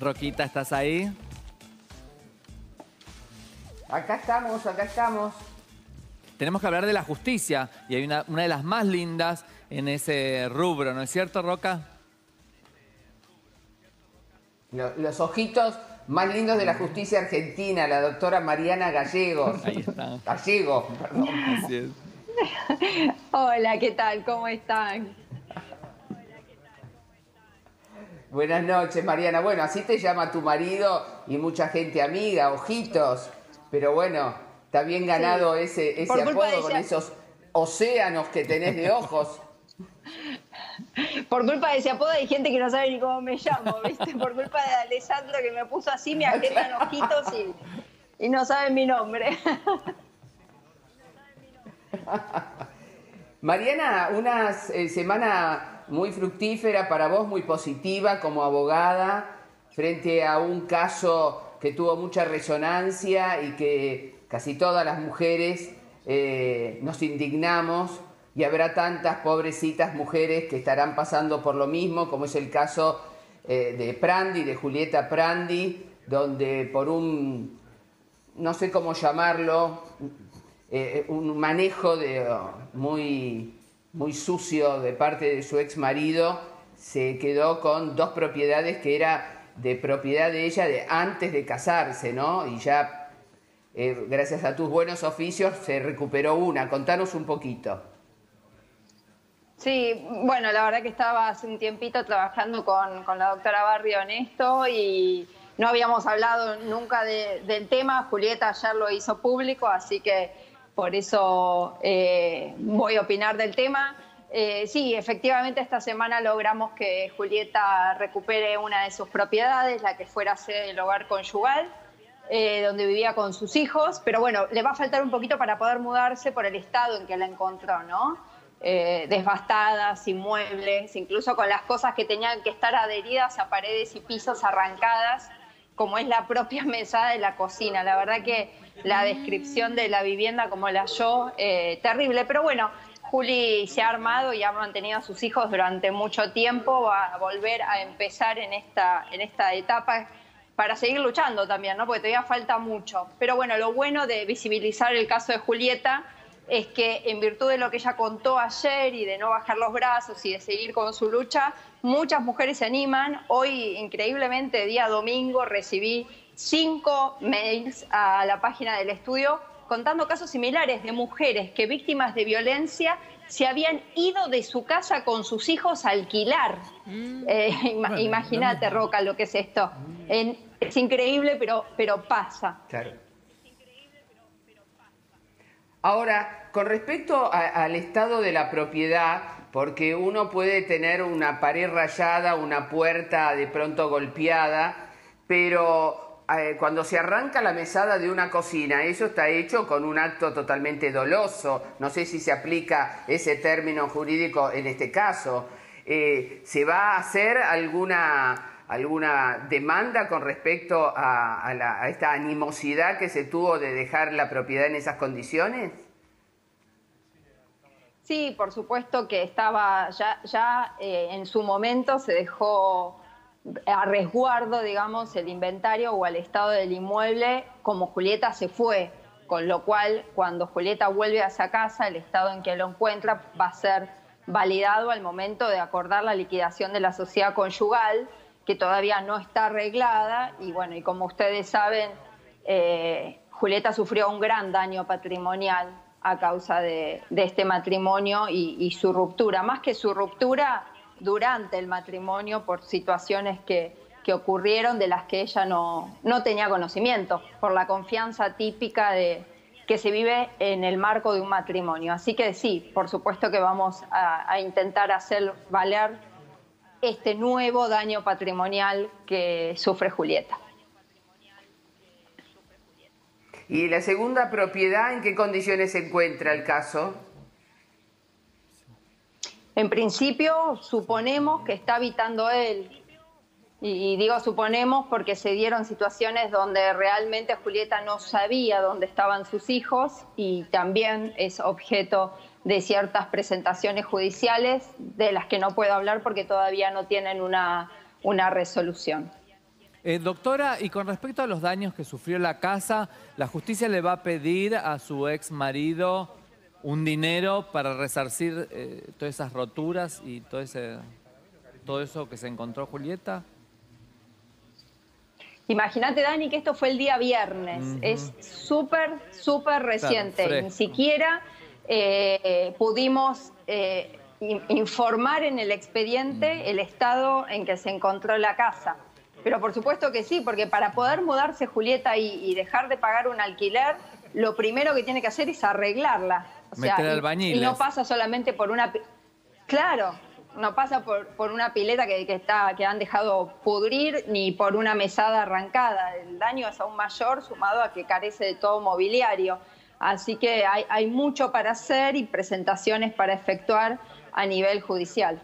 Roquita, ¿estás ahí? Acá estamos, acá estamos. Tenemos que hablar de la justicia y hay una de las más lindas en ese rubro, ¿no es cierto, Roca? Los ojitos más lindos de la justicia argentina, la doctora Mariana Gallegos. Ahí está. Gallego, perdón. Así es. Hola, ¿qué tal? ¿Cómo están? Buenas noches, Mariana. Bueno, así te llama tu marido y mucha gente amiga, ojitos. Pero bueno, está bien ganado sí. ese apodo con esos océanos que tenés de ojos. Por culpa de ese apodo hay gente que no sabe ni cómo me llamo, ¿viste? Por culpa de Alessandro que me puso así, me agendan ojitos y no saben mi nombre. Mariana, una semana muy fructífera para vos, muy positiva como abogada, frente a un caso que tuvo mucha resonancia y que casi todas las mujeres nos indignamos, y habrá tantas pobrecitas mujeres que estarán pasando por lo mismo, como es el caso de Prandi, de Julieta Prandi, donde por un, no sé cómo llamarlo, un manejo muy sucio de parte de su ex marido, se quedó con 2 propiedades que era de propiedad de ella de antes de casarse, ¿no? Y ya, gracias a tus buenos oficios, se recuperó una. Contanos un poquito. Sí, bueno, la verdad que estaba hace un tiempito trabajando con la doctora Barrio en esto y no habíamos hablado nunca del tema. Julieta ayer lo hizo público, así que por eso voy a opinar del tema. Sí, efectivamente esta semana logramos que Julieta recupere una de sus propiedades, la que fuera sede del hogar conyugal, donde vivía con sus hijos, pero bueno, le va a faltar un poquito para poder mudarse por el estado en que la encontró, ¿no? Desbastadas, sin muebles, incluso con las cosas que tenían que estar adheridas a paredes y pisos arrancadas, como es la propia mesada de la cocina. La verdad que la descripción de la vivienda como la halló, terrible. Pero bueno, Juli se ha armado y ha mantenido a sus hijos durante mucho tiempo, va a volver a empezar en esta etapa para seguir luchando también, ¿no? Porque todavía falta mucho. Pero bueno, lo bueno de visibilizar el caso de Julieta es que en virtud de lo que ella contó ayer y de no bajar los brazos y de seguir con su lucha, muchas mujeres se animan. Hoy, increíblemente, día domingo, recibí 5 mails a la página del estudio contando casos similares de mujeres que, víctimas de violencia, se habían ido de su casa con sus hijos a alquilar. Imagínate, Roca, lo que es esto. Es increíble, pero pasa. Claro. Ahora, con respecto al estado de la propiedad, porque uno puede tener una pared rayada, una puerta de pronto golpeada, pero cuando se arranca la mesada de una cocina, eso está hecho con un acto totalmente doloso. No sé si se aplica ese término jurídico en este caso. ¿Se va a hacer alguna demanda con respecto a esta animosidad que se tuvo de dejar la propiedad en esas condiciones? Sí, por supuesto que estaba ya en su momento se dejó a resguardo, digamos, el inventario o el estado del inmueble como Julieta se fue, con lo cual cuando Julieta vuelve a esa casa, el estado en que lo encuentra va a ser validado al momento de acordar la liquidación de la sociedad conyugal, que todavía no está arreglada. Y bueno, y como ustedes saben, Julieta sufrió un gran daño patrimonial a causa de este matrimonio y su ruptura. Más que su ruptura, durante el matrimonio, por situaciones que ocurrieron de las que ella no tenía conocimiento, por la confianza típica que se vive en el marco de un matrimonio. Así que sí, por supuesto que vamos a intentar hacer valer este nuevo daño patrimonial que sufre Julieta. ¿Y la segunda propiedad, en qué condiciones se encuentra el caso? En principio, suponemos que está habitando él. Y digo suponemos porque se dieron situaciones donde realmente Julieta no sabía dónde estaban sus hijos y también es objeto de ciertas presentaciones judiciales de las que no puedo hablar porque todavía no tienen una resolución. Doctora, y con respecto a los daños que sufrió la casa, ¿la justicia le va a pedir a su ex marido un dinero para resarcir todas esas roturas y todo eso que se encontró Julieta? Imagínate, Dani, que esto fue el día viernes. Es súper, súper reciente. Claro, ni siquiera pudimos informar en el expediente el estado en que se encontró la casa. Pero por supuesto que sí, porque para poder mudarse Julieta y dejar de pagar un alquiler, lo primero que tiene que hacer es arreglarla. O sea, meter albañiles. Y no pasa solamente por una... Claro, no pasa por una pileta que han dejado pudrir, ni por una mesada arrancada. El daño es aún mayor, sumado a que carece de todo mobiliario. Así que hay mucho para hacer y presentaciones para efectuar a nivel judicial.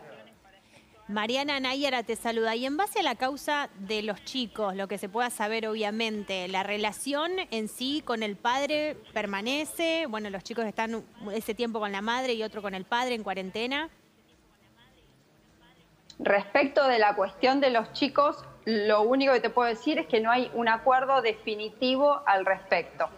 Mariana Nayara te saluda. Y en base a la causa de los chicos, lo que se pueda saber obviamente, ¿la relación en sí con el padre permanece? Bueno, los chicos están ese tiempo con la madre y otro con el padre en cuarentena. Respecto de la cuestión de los chicos, lo único que te puedo decir es que no hay un acuerdo definitivo al respecto.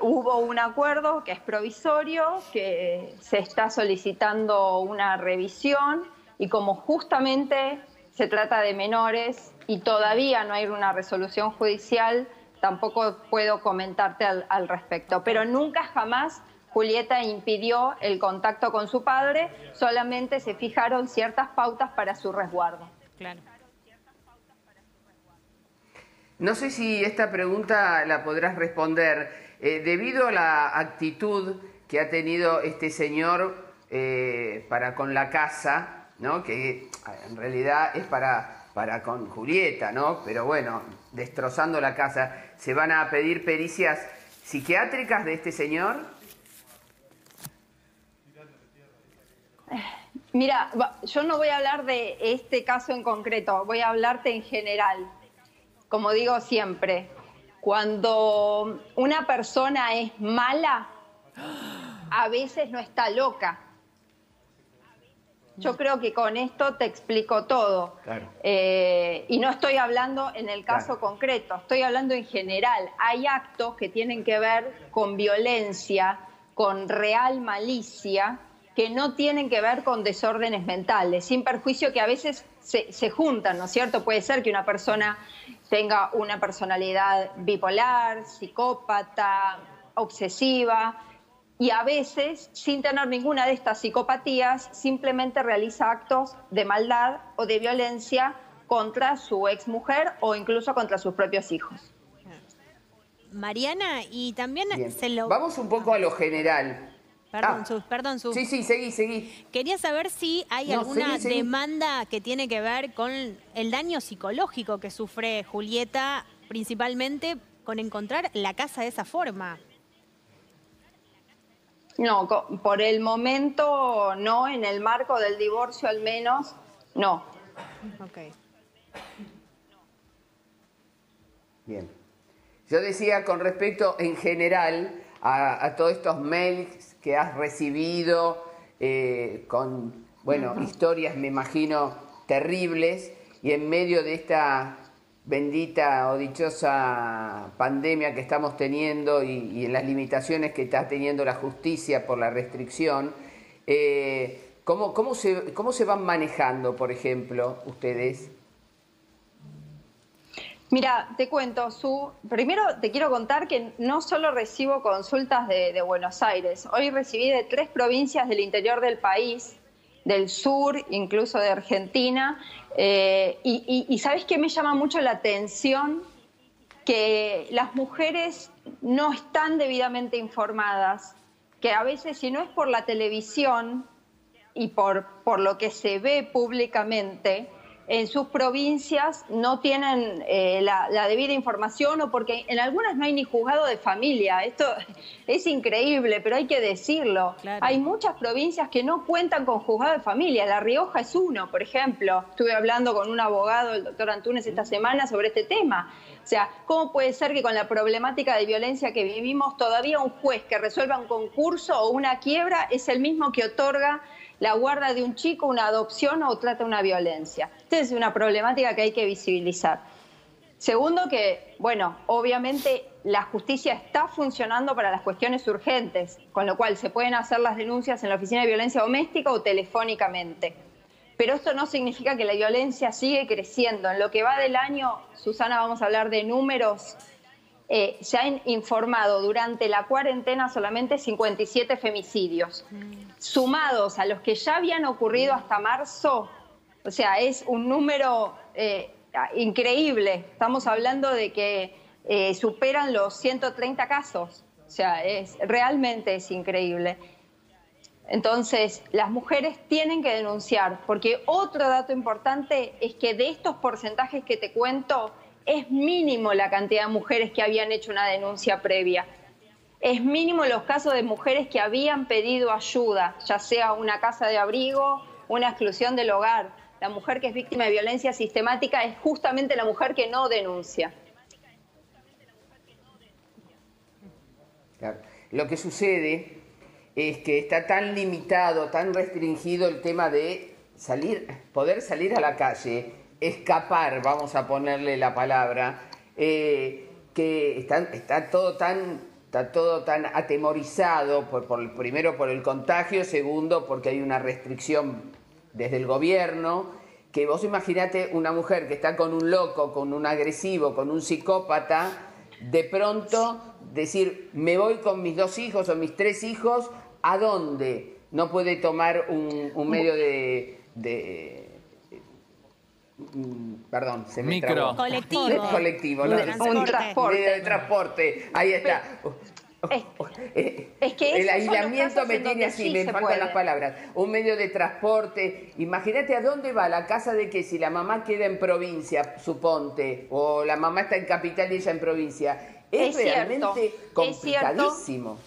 Hubo un acuerdo que es provisorio, que se está solicitando una revisión y como justamente se trata de menores y todavía no hay una resolución judicial, tampoco puedo comentarte al respecto. Pero nunca jamás Julieta impidió el contacto con su padre, solamente se fijaron ciertas pautas para su resguardo. Claro. No sé si esta pregunta la podrás responder. Debido a la actitud que ha tenido este señor para con la casa, ¿no? Que en realidad es para con Julieta, ¿no? Pero bueno, destrozando la casa, ¿se van a pedir pericias psiquiátricas de este señor? Mira, yo no voy a hablar de este caso en concreto, voy a hablarte en general. Como digo siempre, cuando una persona es mala, a veces no está loca. Yo creo que con esto te explico todo. Claro. Y no estoy hablando en el caso concreto, estoy hablando en general. Hay actos que tienen que ver con violencia, con real malicia, que no tienen que ver con desórdenes mentales, sin perjuicio que a veces se juntan, ¿no es cierto? Puede ser que una persona tenga una personalidad bipolar, psicópata, obsesiva, y a veces, sin tener ninguna de estas psicopatías, simplemente realiza actos de maldad o de violencia contra su exmujer o incluso contra sus propios hijos. Mariana, y también Vamos un poco a lo general. Perdón, Su. Sí, seguí. Quería saber si hay alguna demanda que tiene que ver con el daño psicológico que sufre Julieta, principalmente con encontrar la casa de esa forma. No, por el momento no, en el marco del divorcio al menos, no. Ok. Bien. Yo decía con respecto en general a todos estos mails que has recibido con, bueno, historias, me imagino, terribles, y en medio de esta bendita o dichosa pandemia que estamos teniendo y en las limitaciones que está teniendo la justicia por la restricción, ¿cómo se van manejando, por ejemplo, ustedes? Mira, te cuento, Su. Primero te quiero contar que no solo recibo consultas de Buenos Aires. Hoy recibí de 3 provincias del interior del país, del sur, incluso de Argentina. Y ¿sabés qué me llama mucho la atención? Que las mujeres no están debidamente informadas, que a veces, si no es por la televisión y por lo que se ve públicamente, en sus provincias no tienen la debida información, o porque en algunas no hay ni juzgado de familia. Esto es increíble, pero hay que decirlo. Claro. Hay muchas provincias que no cuentan con juzgado de familia. La Rioja es uno, por ejemplo. Estuve hablando con un abogado, el doctor Antunes, esta semana sobre este tema. O sea, ¿cómo puede ser que con la problemática de violencia que vivimos todavía un juez que resuelva un concurso o una quiebra es el mismo que otorga la guarda de un chico, una adopción o trata una violencia? Esta es una problemática que hay que visibilizar. Segundo, que, bueno, obviamente la justicia está funcionando para las cuestiones urgentes, con lo cual se pueden hacer las denuncias en la Oficina de Violencia Doméstica o telefónicamente. Pero esto no significa que la violencia sigue creciendo. En lo que va del año, Susana, vamos a hablar de números. Se han informado durante la cuarentena solamente 57 femicidios. Sumados a los que ya habían ocurrido hasta marzo, o sea, es un número increíble. Estamos hablando de que superan los 130 casos. O sea, realmente es increíble. Entonces, las mujeres tienen que denunciar, porque otro dato importante es que de estos porcentajes que te cuento, es mínimo la cantidad de mujeres que habían hecho una denuncia previa. Es mínimo los casos de mujeres que habían pedido ayuda, ya sea una casa de abrigo, una exclusión del hogar. La mujer que es víctima de violencia sistemática es justamente la mujer que no denuncia. Claro. Lo que sucede es que está tan limitado, tan restringido el tema de poder salir a la calle, escapar, vamos a ponerle la palabra, que está todo tan atemorizado, primero por el contagio, segundo porque hay una restricción desde el gobierno, que vos imaginate una mujer que está con un loco, con un agresivo, con un psicópata, de pronto decir, me voy con mis 2 hijos o mis 3 hijos, ¿a dónde? No puede tomar un medio perdón, se me trabó. Colectivo, ¿no? Un transporte. Medio de transporte, ahí está. Es que el aislamiento me tiene así, me faltan las palabras. Un medio de transporte. Imagínate a dónde va, la casa de que si la mamá queda en provincia, suponte, o la mamá está en capital y ella en provincia. Es realmente complicadísimo.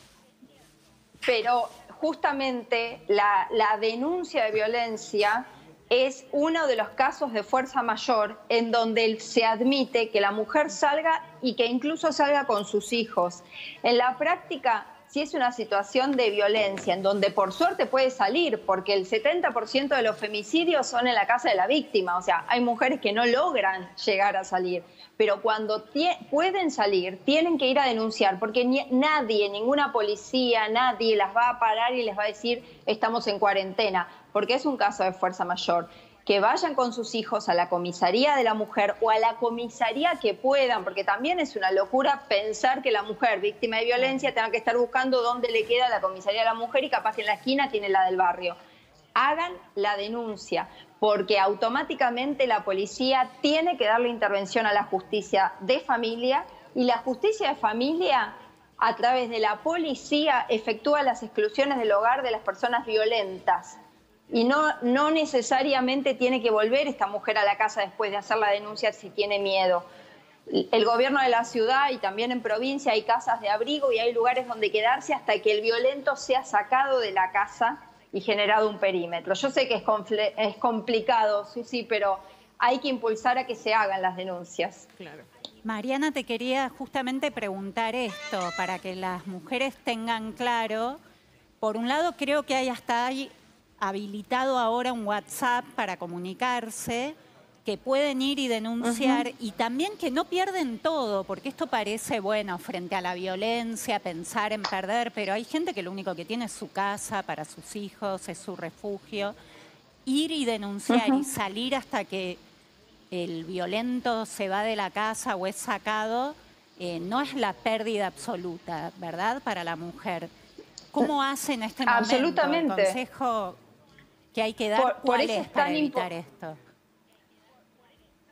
Pero justamente la denuncia de violencia es uno de los casos de fuerza mayor en donde se admite que la mujer salga y que incluso salga con sus hijos. En la práctica, si es una situación de violencia, en donde por suerte puede salir, porque el 70% de los femicidios son en la casa de la víctima, o sea, hay mujeres que no logran llegar a salir, pero cuando pueden salir, tienen que ir a denunciar, porque nadie, ninguna policía, nadie las va a parar y les va a decir, estamos en cuarentena, porque es un caso de fuerza mayor. Que vayan con sus hijos a la comisaría de la mujer o a la comisaría que puedan, porque también es una locura pensar que la mujer víctima de violencia tenga que estar buscando dónde le queda la comisaría de la mujer y capaz que en la esquina tiene la del barrio. Hagan la denuncia, porque automáticamente la policía tiene que darle intervención a la justicia de familia y la justicia de familia, a través de la policía, efectúa las exclusiones del hogar de las personas violentas. Y no necesariamente tiene que volver esta mujer a la casa después de hacer la denuncia si tiene miedo. El gobierno de la ciudad y también en provincia hay casas de abrigo y hay lugares donde quedarse hasta que el violento sea sacado de la casa y generado un perímetro. Yo sé que es complicado, Susi, pero hay que impulsar a que se hagan las denuncias. Claro. Mariana, te quería justamente preguntar esto, para que las mujeres tengan claro. Por un lado, creo que hay habilitado ahora un WhatsApp para comunicarse, que pueden ir y denunciar, y también que no pierden todo, porque esto parece, bueno, frente a la violencia, pensar en perder, pero hay gente que lo único que tiene es su casa para sus hijos, es su refugio. Ir y denunciar y salir hasta que el violento se va de la casa o es sacado, no es la pérdida absoluta, ¿verdad?, para la mujer. ¿Cómo hacen este momento? Absolutamente. El consejo que hay que dar, ¿cuál es para evitar esto?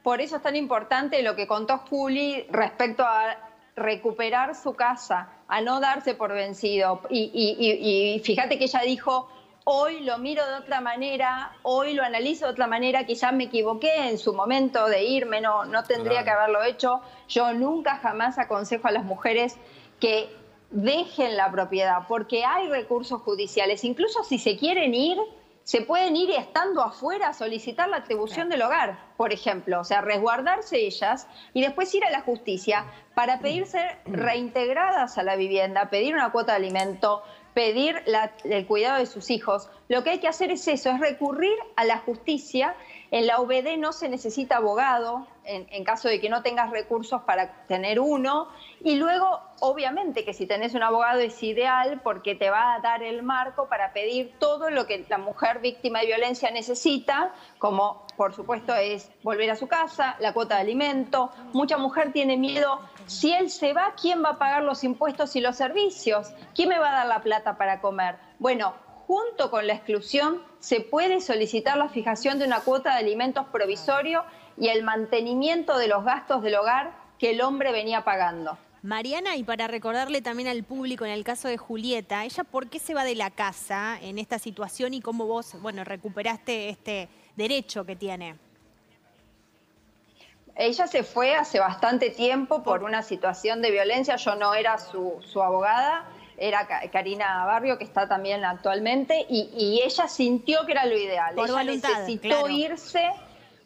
Por eso es tan importante lo que contó Juli respecto a recuperar su casa, a no darse por vencido. Y fíjate que ella dijo, hoy lo miro de otra manera, hoy lo analizo de otra manera, quizás me equivoqué en su momento de irme, no tendría que haberlo hecho. Yo nunca jamás aconsejo a las mujeres que dejen la propiedad, porque hay recursos judiciales. Incluso si se quieren ir, se pueden ir y estando afuera solicitar la atribución del hogar, por ejemplo. O sea, resguardarse ellas y después ir a la justicia para pedir ser reintegradas a la vivienda, pedir una cuota de alimento, pedir el cuidado de sus hijos. Lo que hay que hacer es eso, es recurrir a la justicia En la OBD no se necesita abogado en caso de que no tengas recursos para tener uno. Y luego, obviamente que si tenés un abogado es ideal porque te va a dar el marco para pedir todo lo que la mujer víctima de violencia necesita, como por supuesto es volver a su casa, la cuota de alimento. Mucha mujer tiene miedo, si él se va, ¿quién va a pagar los impuestos y los servicios? ¿Quién me va a dar la plata para comer? Bueno, junto con la exclusión se puede solicitar la fijación de una cuota de alimentos provisorio y el mantenimiento de los gastos del hogar que el hombre venía pagando. Mariana, y para recordarle también al público en el caso de Julieta, ¿ella por qué se va de la casa en esta situación y cómo vos, bueno, recuperaste este derecho que tiene? Ella se fue hace bastante tiempo por una situación de violencia. Yo no era su abogada, era Karina Barrio, que está también actualmente, y ella sintió que era lo ideal. Por ella voluntad, necesitó claro. irse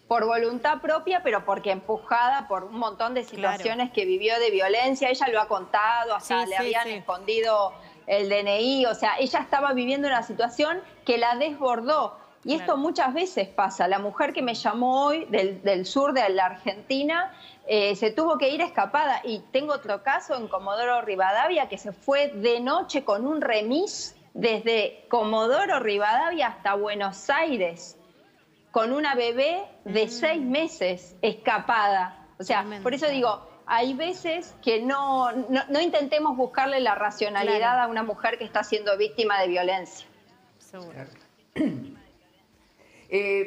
por voluntad propia, pero porque empujada por un montón de situaciones que vivió de violencia. Ella lo ha contado, hasta le habían escondido el DNI. O sea, ella estaba viviendo una situación que la desbordó. Y esto muchas veces pasa. La mujer que me llamó hoy del sur de la Argentina se tuvo que ir escapada. Y tengo otro caso en Comodoro Rivadavia que se fue de noche con un remis desde Comodoro Rivadavia hasta Buenos Aires con una bebé de 6 meses escapada. O sea, por eso digo, hay veces que no intentemos buscarle la racionalidad a una mujer que está siendo víctima de violencia. Seguro.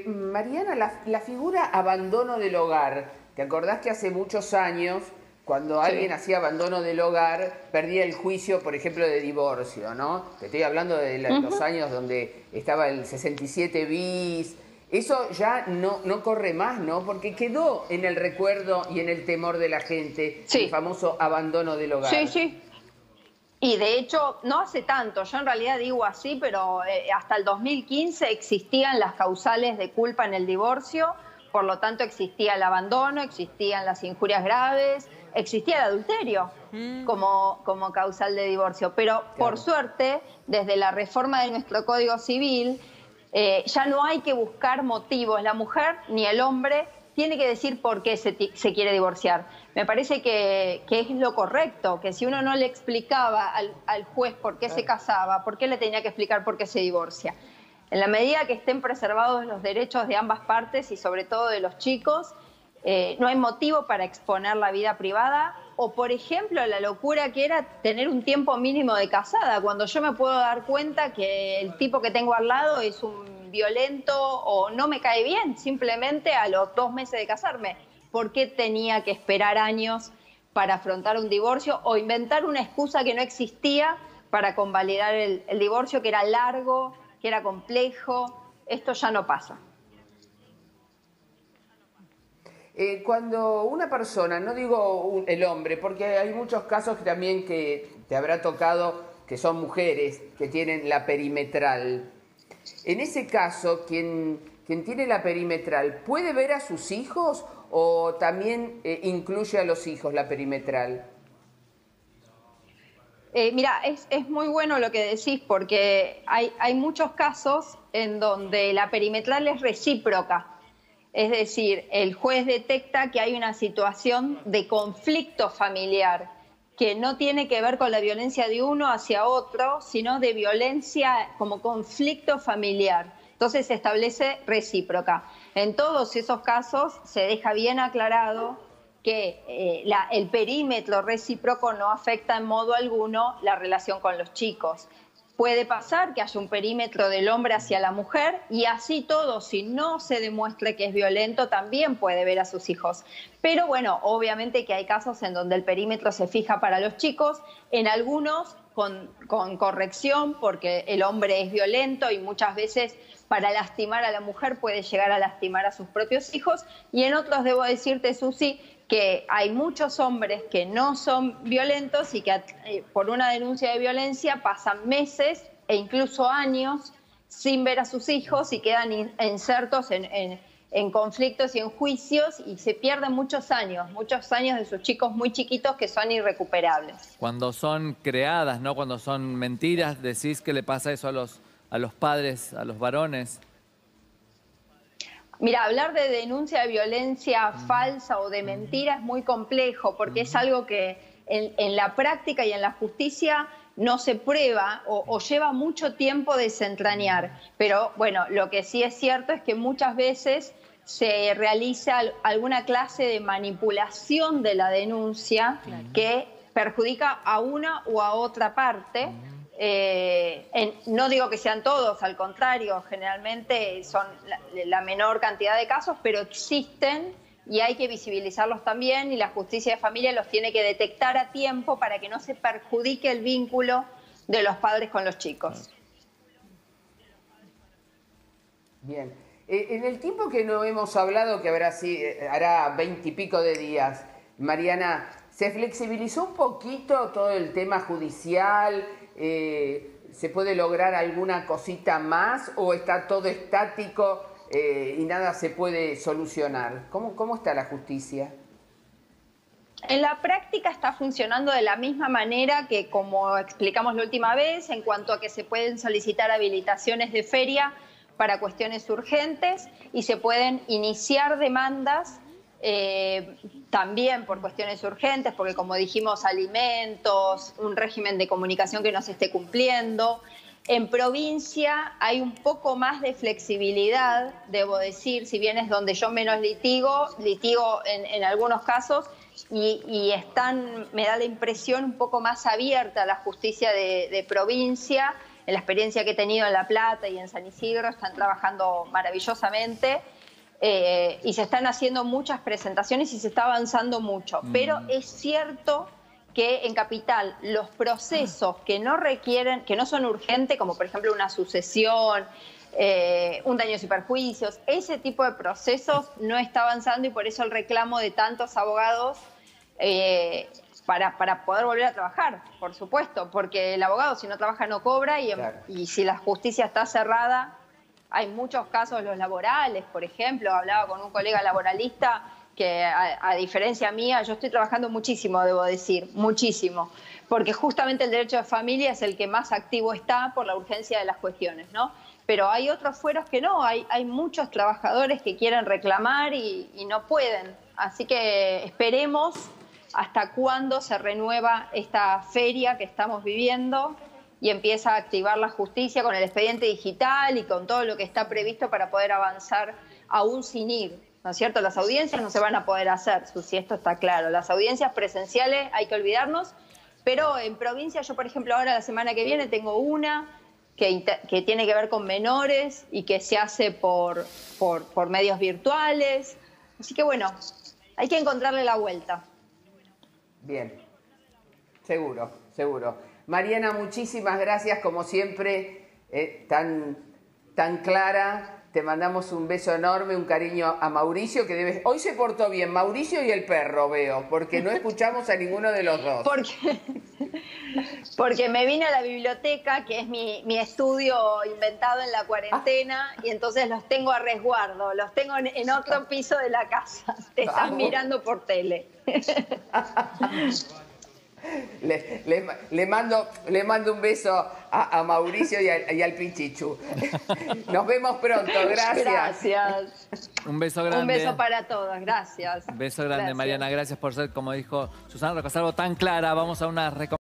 Mariana, la figura abandono del hogar, ¿te acordás que hace muchos años, cuando alguien hacía abandono del hogar, perdía el juicio, por ejemplo, de divorcio, ¿no? Te estoy hablando de los años donde estaba el 67 bis. Eso ya no corre más, ¿no? Porque quedó en el recuerdo y en el temor de la gente el famoso abandono del hogar. Sí, sí. Y de hecho, no hace tanto, yo en realidad digo así, pero hasta el 2015 existían las causales de culpa en el divorcio, por lo tanto existía el abandono, existían las injurias graves, existía el adulterio como causal de divorcio. Pero por suerte, desde la reforma de nuestro Código Civil, ya no hay que buscar motivos. La mujer ni el hombre tiene que decir por qué se quiere divorciar. Me parece que es lo correcto, que si uno no le explicaba al juez por qué se casaba, por qué le tenía que explicar por qué se divorcia. En la medida que estén preservados los derechos de ambas partes y sobre todo de los chicos, no hay motivo para exponer la vida privada o, por ejemplo, la locura que era tener un tiempo mínimo de casada, cuando yo me puedo dar cuenta que el tipo que tengo al lado es un violento o no me cae bien, simplemente a los 2 meses de casarme. ¿Por qué tenía que esperar años para afrontar un divorcio o inventar una excusa que no existía para convalidar el divorcio, que era largo, que era complejo? Esto ya no pasa. Cuando una persona, no digo el hombre, porque hay muchos casos también que te habrá tocado que son mujeres que tienen la perimetral. En ese caso, quien tiene la perimetral, ¿puede ver a sus hijos o también incluye a los hijos la perimetral? Mira, es muy bueno lo que decís porque hay muchos casos en donde la perimetral es recíproca. Es decir, el juez detecta que hay una situación de conflicto familiar que no tiene que ver con la violencia de uno hacia otro, sino de violencia como conflicto familiar. Entonces se establece recíproca. En todos esos casos se deja bien aclarado que el perímetro recíproco no afecta en modo alguno la relación con los chicos. Puede pasar que haya un perímetro del hombre hacia la mujer y así todo, si no se demuestre que es violento, también puede ver a sus hijos. Pero bueno, obviamente que hay casos en donde el perímetro se fija para los chicos, en algunos con corrección porque el hombre es violento y muchas veces para lastimar a la mujer puede llegar a lastimar a sus propios hijos, y en otros debo decirte, Susi, que hay muchos hombres que no son violentos y que por una denuncia de violencia pasan meses e incluso años sin ver a sus hijos y quedan insertos en conflictos y en juicios y se pierden muchos años de sus chicos muy chiquitos que son irrecuperables. Cuando son creadas, ¿no? Cuando son mentiras, decís que le pasa eso a los padres, a los varones. Mira, hablar de denuncia de violencia falsa o de mentira es muy complejo porque es algo que en la práctica y en la justicia no se prueba o lleva mucho tiempo desentrañar. Pero bueno, lo que sí es cierto es que muchas veces se realiza alguna clase de manipulación de la denuncia que perjudica a una o a otra parte. No digo que sean todos, al contrario, generalmente son la menor cantidad de casos, pero existen y hay que visibilizarlos también y la justicia de familia los tiene que detectar a tiempo para que no se perjudique el vínculo de los padres con los chicos. Bien. En el tiempo que no hemos hablado, que hará 20 y pico de días, Mariana, ¿se flexibilizó un poquito todo el tema judicial? ¿Se puede lograr alguna cosita más o está todo estático y nada se puede solucionar? ¿Cómo está la justicia? En la práctica está funcionando de la misma manera que como explicamos la última vez, en cuanto a que se pueden solicitar habilitaciones de feria para cuestiones urgentes y se pueden iniciar demandas también por cuestiones urgentes, porque como dijimos, alimentos, un régimen de comunicación que no se esté cumpliendo. En provincia hay un poco más de flexibilidad, debo decir, si bien es donde yo menos litigo en algunos casos y me da la impresión un poco más abierta la justicia de provincia. En la experiencia que he tenido en La Plata y en San Isidro están trabajando maravillosamente. Y se están haciendo muchas presentaciones y se está avanzando mucho. Pero es cierto que en Capital los procesos que no son urgentes, como por ejemplo una sucesión, un daños y perjuicios, ese tipo de procesos no está avanzando y por eso el reclamo de tantos abogados para poder volver a trabajar, por supuesto, porque el abogado si no trabaja no cobra y si la justicia está cerrada. Hay muchos casos, los laborales, por ejemplo, hablaba con un colega laboralista que a diferencia mía, yo estoy trabajando muchísimo, debo decir, muchísimo, porque justamente el derecho de familia es el que más activo está por la urgencia de las cuestiones, ¿no? Pero hay otros fueros que no, hay muchos trabajadores que quieren reclamar y no pueden, así que esperemos hasta cuándo se renueva esta feria que estamos viviendo y empieza a activar la justicia con el expediente digital y con todo lo que está previsto para poder avanzar aún sin ir, ¿no es cierto? Las audiencias no se van a poder hacer, si esto está claro. Las audiencias presenciales hay que olvidarnos, pero en provincia yo, por ejemplo, ahora la semana que viene tengo una que tiene que ver con menores y que se hace por medios virtuales. Así que bueno, hay que encontrarle la vuelta. Bien, seguro, seguro. Mariana, muchísimas gracias, como siempre, tan clara. Te mandamos un beso enorme, un cariño a Mauricio, que hoy se portó bien, Mauricio y el perro, veo, porque no escuchamos a ninguno de los dos. Porque me vine a la biblioteca, que es mi estudio inventado en la cuarentena, y entonces los tengo a resguardo, los tengo en otro piso de la casa. Te están mirando por tele. Le mando un beso a Mauricio y al Pichichu. Nos vemos pronto, gracias. Gracias. Un beso grande. Un beso para todos, gracias. Un beso grande, Gracias. Mariana. Gracias por ser, como dijo Susana Rocasalvo, tan clara. Vamos a una recomendación.